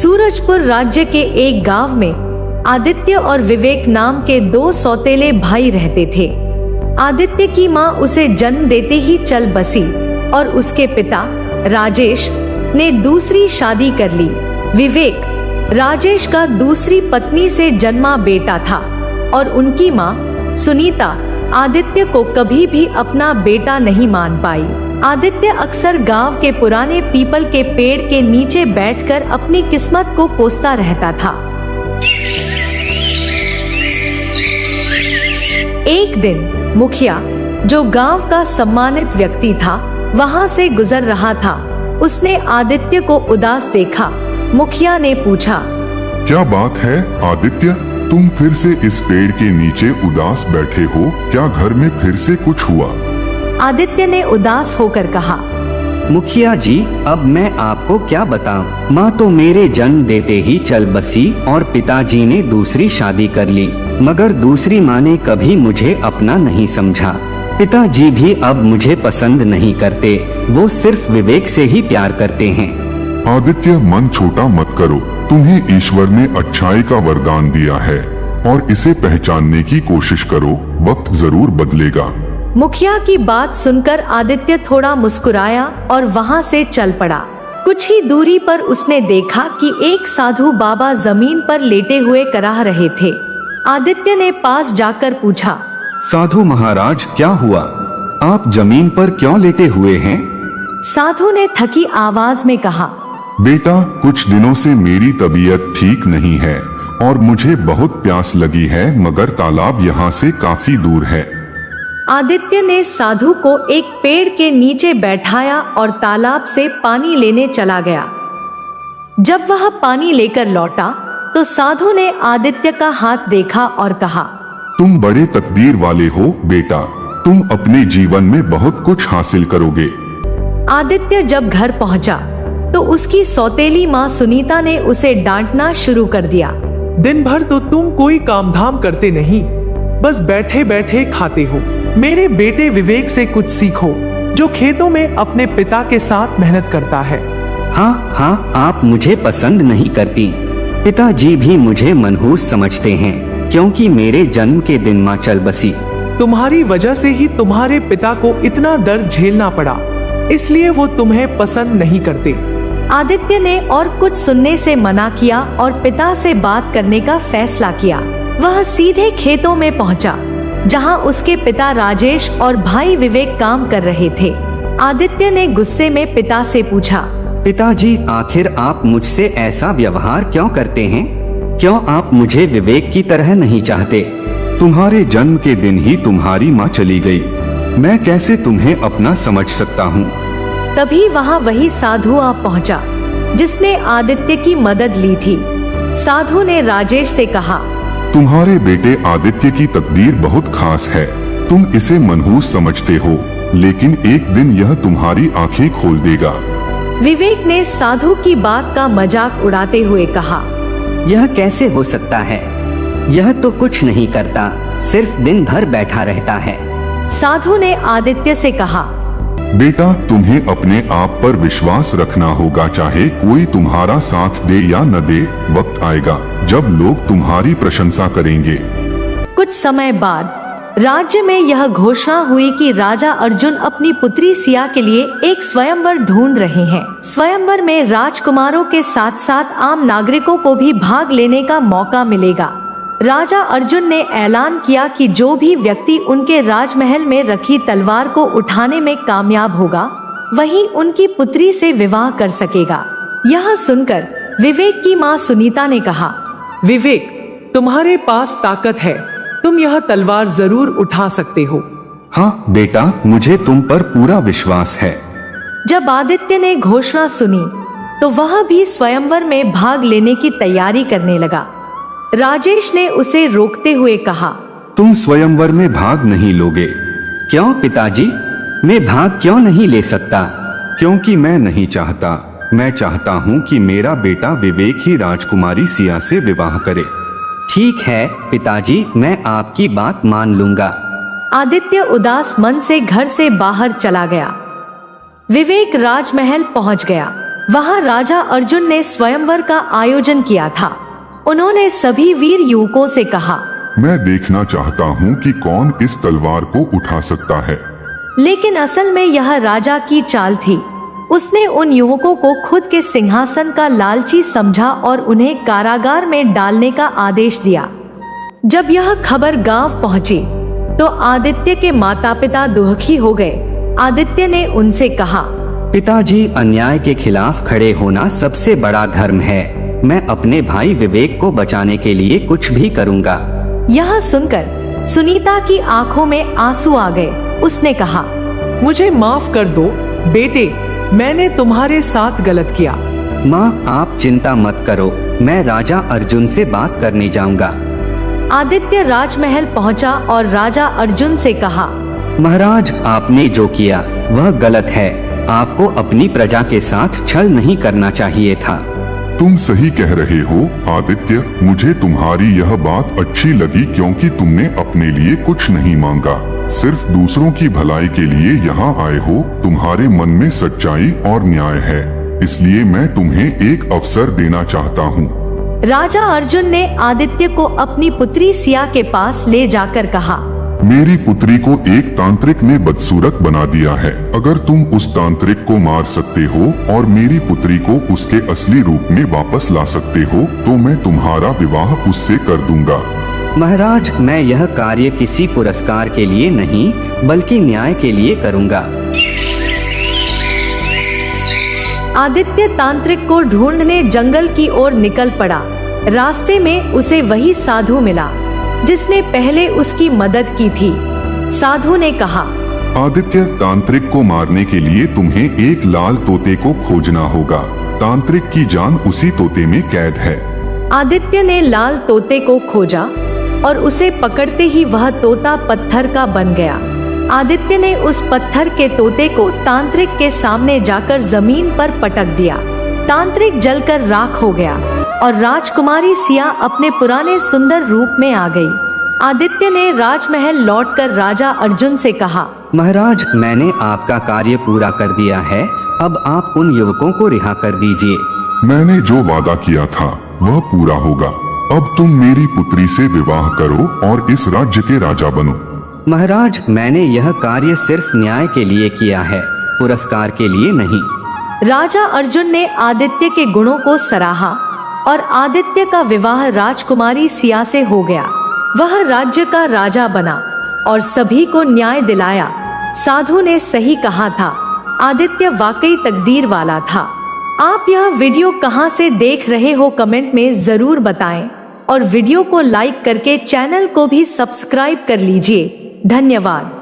सूरजपुर राज्य के एक गांव में आदित्य और विवेक नाम के दो सौतेले भाई रहते थे। आदित्य की मां उसे जन्म देते ही चल बसी और उसके पिता राजेश ने दूसरी शादी कर ली। विवेक राजेश का दूसरी पत्नी से जन्मा बेटा था और उनकी मां सुनीता आदित्य को कभी भी अपना बेटा नहीं मान पाई। आदित्य अक्सर गांव के पुराने पीपल के पेड़ के नीचे बैठकर अपनी किस्मत को कोसता रहता था। एक दिन मुखिया, जो गांव का सम्मानित व्यक्ति था, वहां से गुजर रहा था। उसने आदित्य को उदास देखा। मुखिया ने पूछा, क्या बात है आदित्य, तुम फिर से इस पेड़ के नीचे उदास बैठे हो? क्या घर में फिर से कुछ हुआ? आदित्य ने उदास होकर कहा, मुखिया जी, अब मैं आपको क्या बताऊं? माँ तो मेरे जन्म देते ही चल बसी और पिताजी ने दूसरी शादी कर ली, मगर दूसरी माँ ने कभी मुझे अपना नहीं समझा। पिताजी भी अब मुझे पसंद नहीं करते, वो सिर्फ विवेक से ही प्यार करते हैं। आदित्य, मन छोटा मत करो। तुम्हें ईश्वर ने अच्छाई का वरदान दिया है और इसे पहचानने की कोशिश करो, वक्त जरूर बदलेगा। मुखिया की बात सुनकर आदित्य थोड़ा मुस्कुराया और वहां से चल पड़ा। कुछ ही दूरी पर उसने देखा कि एक साधु बाबा जमीन पर लेटे हुए कराह रहे थे। आदित्य ने पास जाकर पूछा, साधु महाराज, क्या हुआ? आप जमीन पर क्यों लेटे हुए हैं? साधु ने थकी आवाज में कहा, बेटा, कुछ दिनों से मेरी तबीयत ठीक नहीं है और मुझे बहुत प्यास लगी है, मगर तालाब यहाँ से काफी दूर है। आदित्य ने साधु को एक पेड़ के नीचे बैठाया और तालाब से पानी लेने चला गया। जब वह पानी लेकर लौटा तो साधु ने आदित्य का हाथ देखा और कहा, तुम बड़े तकदीर वाले हो बेटा, तुम अपने जीवन में बहुत कुछ हासिल करोगे। आदित्य जब घर पहुंचा तो उसकी सौतेली माँ सुनीता ने उसे डांटना शुरू कर दिया। दिन भर तो तुम कोई काम धाम करते नहीं, बस बैठे बैठे खाते हो। मेरे बेटे विवेक से कुछ सीखो, जो खेतों में अपने पिता के साथ मेहनत करता है। हाँ, आप मुझे पसंद नहीं करती। पिताजी भी मुझे मनहूस समझते हैं, क्योंकि मेरे जन्म के दिन माँ चल बसी। तुम्हारी वजह से ही तुम्हारे पिता को इतना दर्द झेलना पड़ा, इसलिए वो तुम्हें पसंद नहीं करते। आदित्य ने और कुछ सुनने से मना किया और पिता से बात करने का फैसला किया। वह सीधे खेतों में पहुंचा, जहां उसके पिता राजेश और भाई विवेक काम कर रहे थे। आदित्य ने गुस्से में पिता से पूछा, पिताजी, आखिर आप मुझसे ऐसा व्यवहार क्यों करते हैं? क्यों आप मुझे विवेक की तरह नहीं चाहते? तुम्हारे जन्म के दिन ही तुम्हारी माँ चली गई, मैं कैसे तुम्हें अपना समझ सकता हूँ? तभी वहां वही साधु आ पहुंचा, जिसने आदित्य की मदद ली थी। साधु ने राजेश से कहा, तुम्हारे बेटे आदित्य की तकदीर बहुत खास है। तुम इसे मनहूस समझते हो, लेकिन एक दिन यह तुम्हारी आंखें खोल देगा। विवेक ने साधु की बात का मजाक उड़ाते हुए कहा, यह कैसे हो सकता है? यह तो कुछ नहीं करता, सिर्फ दिन भर बैठा रहता है। साधु ने आदित्य से कहा, बेटा, तुम्हें अपने आप पर विश्वास रखना होगा, चाहे कोई तुम्हारा साथ दे या न दे। वक्त आएगा जब लोग तुम्हारी प्रशंसा करेंगे। कुछ समय बाद राज्य में यह घोषणा हुई कि राजा अर्जुन अपनी पुत्री सिया के लिए एक स्वयंवर ढूंढ रहे हैं। स्वयंवर में राजकुमारों के साथ साथ आम नागरिकों को भी भाग लेने का मौका मिलेगा। राजा अर्जुन ने ऐलान किया कि जो भी व्यक्ति उनके राजमहल में रखी तलवार को उठाने में कामयाब होगा, वही उनकी पुत्री से विवाह कर सकेगा। यह सुनकर विवेक की मां सुनीता ने कहा, विवेक, तुम्हारे पास ताकत है, तुम यह तलवार जरूर उठा सकते हो। हाँ बेटा, मुझे तुम पर पूरा विश्वास है। जब आदित्य ने घोषणा सुनी तो वह भी स्वयंवर में भाग लेने की तैयारी करने लगा। राजेश ने उसे रोकते हुए कहा, तुम स्वयंवर में भाग नहीं लोगे। क्यों पिताजी? मैं भाग क्यों नहीं ले सकता? क्योंकि मैं नहीं चाहता। मैं चाहता हूँ कि मेरा बेटा विवेक ही राजकुमारी सिया से विवाह करे। ठीक है पिताजी, मैं आपकी बात मान लूंगा। आदित्य उदास मन से घर से बाहर चला गया। विवेक राजमहल पहुंच गया। वहाँ राजा अर्जुन ने स्वयंवर का आयोजन किया था। उन्होंने सभी वीर युवकों से कहा, मैं देखना चाहता हूँ कि कौन इस तलवार को उठा सकता है। लेकिन असल में यह राजा की चाल थी। उसने उन युवकों को खुद के सिंहासन का लालची समझा और उन्हें कारागार में डालने का आदेश दिया। जब यह खबर गांव पहुंची तो आदित्य के माता पिता दुखी हो गए। आदित्य ने उनसे कहा, पिताजी, अन्याय के खिलाफ खड़े होना सबसे बड़ा धर्म है। मैं अपने भाई विवेक को बचाने के लिए कुछ भी करूंगा। यह सुनकर सुनीता की आंखों में आंसू आ गए। उसने कहा, मुझे माफ कर दो बेटे, मैंने तुम्हारे साथ गलत किया। माँ, आप चिंता मत करो, मैं राजा अर्जुन से बात करने जाऊंगा। आदित्य राजमहल पहुंचा और राजा अर्जुन से कहा, महाराज, आपने जो किया वह गलत है। आपको अपनी प्रजा के साथ छल नहीं करना चाहिए था। तुम सही कह रहे हो आदित्य, मुझे तुम्हारी यह बात अच्छी लगी क्योंकि तुमने अपने लिए कुछ नहीं मांगा, सिर्फ दूसरों की भलाई के लिए यहाँ आए हो। तुम्हारे मन में सच्चाई और न्याय है, इसलिए मैं तुम्हें एक अवसर देना चाहता हूँ। राजा अर्जुन ने आदित्य को अपनी पुत्री सिया के पास ले जाकर कहा, मेरी पुत्री को एक तांत्रिक ने बदसूरत बना दिया है। अगर तुम उस तांत्रिक को मार सकते हो और मेरी पुत्री को उसके असली रूप में वापस ला सकते हो तो मैं तुम्हारा विवाह उससे कर दूंगा। महाराज, मैं यह कार्य किसी पुरस्कार के लिए नहीं बल्कि न्याय के लिए करूंगा। आदित्य तांत्रिक को ढूंढने जंगल की ओर निकल पड़ा। रास्ते में उसे वही साधु मिला जिसने पहले उसकी मदद की थी। साधु ने कहा, आदित्य, तांत्रिक को मारने के लिए तुम्हें एक लाल तोते को खोजना होगा। तांत्रिक की जान उसी तोते में कैद है। आदित्य ने लाल तोते को खोजा और उसे पकड़ते ही वह तोता पत्थर का बन गया। आदित्य ने उस पत्थर के तोते को तांत्रिक के सामने जाकर जमीन पर पटक दिया। तांत्रिक जलकर राख हो गया और राजकुमारी सिया अपने पुराने सुंदर रूप में आ गई। आदित्य ने राजमहल लौटकर राजा अर्जुन से कहा, महाराज, मैंने आपका कार्य पूरा कर दिया है। अब आप उन युवकों को रिहा कर दीजिए। मैंने जो वादा किया था वह पूरा होगा। अब तुम मेरी पुत्री से विवाह करो और इस राज्य के राजा बनो। महाराज, मैंने यह कार्य सिर्फ न्याय के लिए किया है, पुरस्कार के लिए नहीं। राजा अर्जुन ने आदित्य के गुणों को सराहा और आदित्य का विवाह राजकुमारी सिया से हो गया। वह राज्य का राजा बना और सभी को न्याय दिलाया। साधु ने सही कहा था, आदित्य वाकई तकदीर वाला था। आप यह वीडियो कहां से देख रहे हो कमेंट में जरूर बताएं और वीडियो को लाइक करके चैनल को भी सब्सक्राइब कर लीजिए। धन्यवाद।